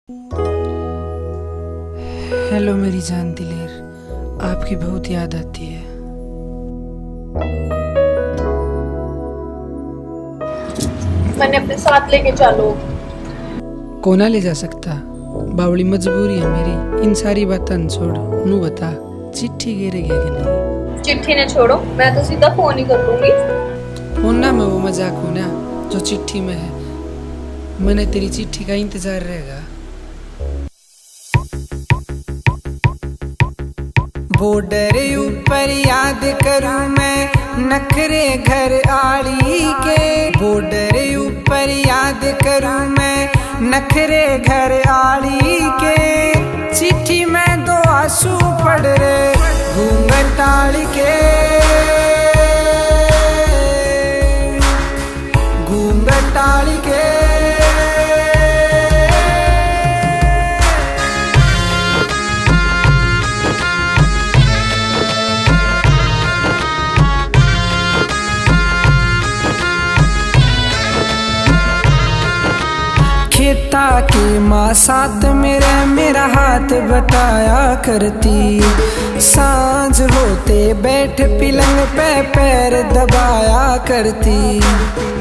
Hello मेरी जान दिलेर, आपकी बहुत याद आती है। मैंने अपने साथ लेके चलो। कोना ले जा सकता, बावड़ी मजबूरी है मेरी। इन सारी बातें छोड़, नू बता चिट्ठी गिरे गया कि नहीं? चिट्ठी ने छोड़ो, मैं तो सीधा फोन ही कर लूंगी। फोन में वो मजाक होना जो चिट्ठी में है। मैंने तेरी चिट्ठी का इंतजार रहेगा। बॉर्डर ऊपर याद करूं मैं नखरे घर आड़ी के। बॉर्डर ऊपर याद करूं मैं नखरे घर आड़ी के। चिट्ठी में दो आंसू पड़ रहे घूंघट आड़ी के। घूंघट आड़ी के। खेता की माँ साथ मेरा हाथ बटाया करती। सांझ होते बैठ पिलंग पे पैर दबाया करती।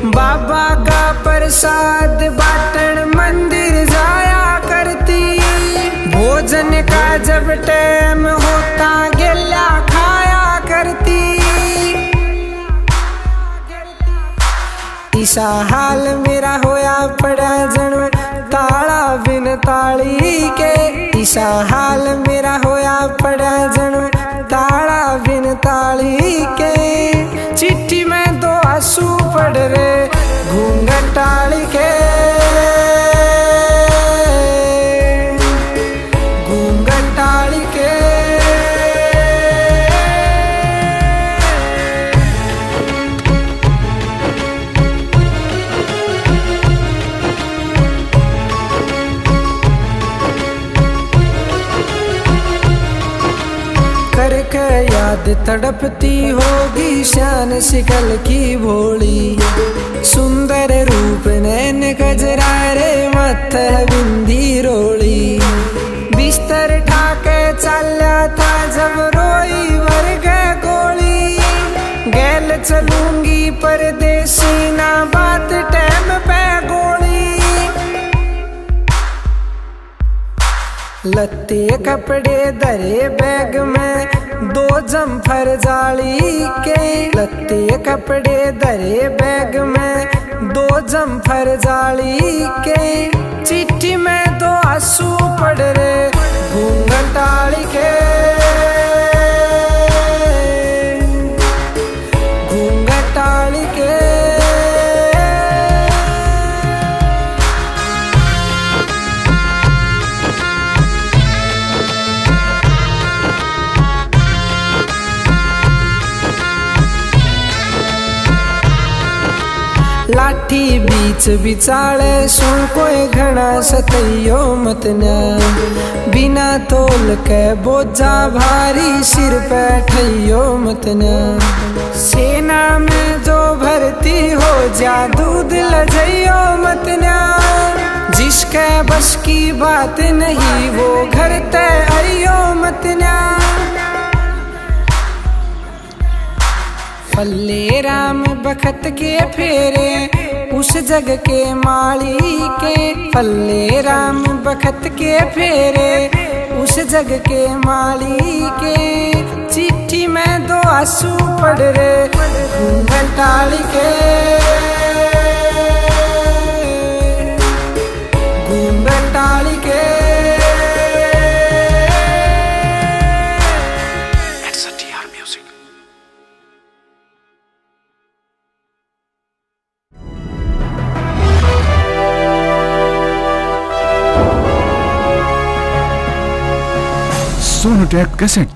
बाबा का प्रसाद बाटन मंदिर जाया करती। भोजन का जब टाइम होता गिल्ला खाया करती। ईसा हाल मेरा होया पड़ा जणू ताला बिन ताली के। ईसा हाल मेरा होया पड़ा जणू ताला बिन ताली के। चिट्ठी में दो आंसू पड़ रहे घूंघट आड़ी के। घूंघट आड़ी के। करके याद तड़पती होगी शान शिकल की भोली। सुंदर रूप नैन गजरारे मत बिंदी रोली। बिस्तर ठाके चला था जब रोई वर्ग गोली। गैल चलूंगी परदेसी ना बात टाइम पे गोली। लत्ते कपड़े धरे बैग में दो जम्फर जाली के। लत्ते कपड़े धरे बैग में दो जम्फर जाली के। चिट्ठी में दो आंसू पड़ रहे घूंघट आड़ी के। घूंघट आड़ी के। लाठी बीच बिचाले सुन कोई घना सतैयो मतन्या। बिना तोल के बोझा भारी सिर पे ठैयो मतन्या। सेना में जो भर्ती हो जा दूध लजैयो मतन्या। जिसके बस की बात नहीं वो घर ते आइयो मतन्या। फल्ले राम बखत के फेरे उस जग के माली के। फल्ले राम बखत के फेरे उस जग के माली के। चिट्ठी में दो आंसू पड़ रहे घूंघट आड़ी के। घूंघट आड़ी के। सोनोटेक कैसेट।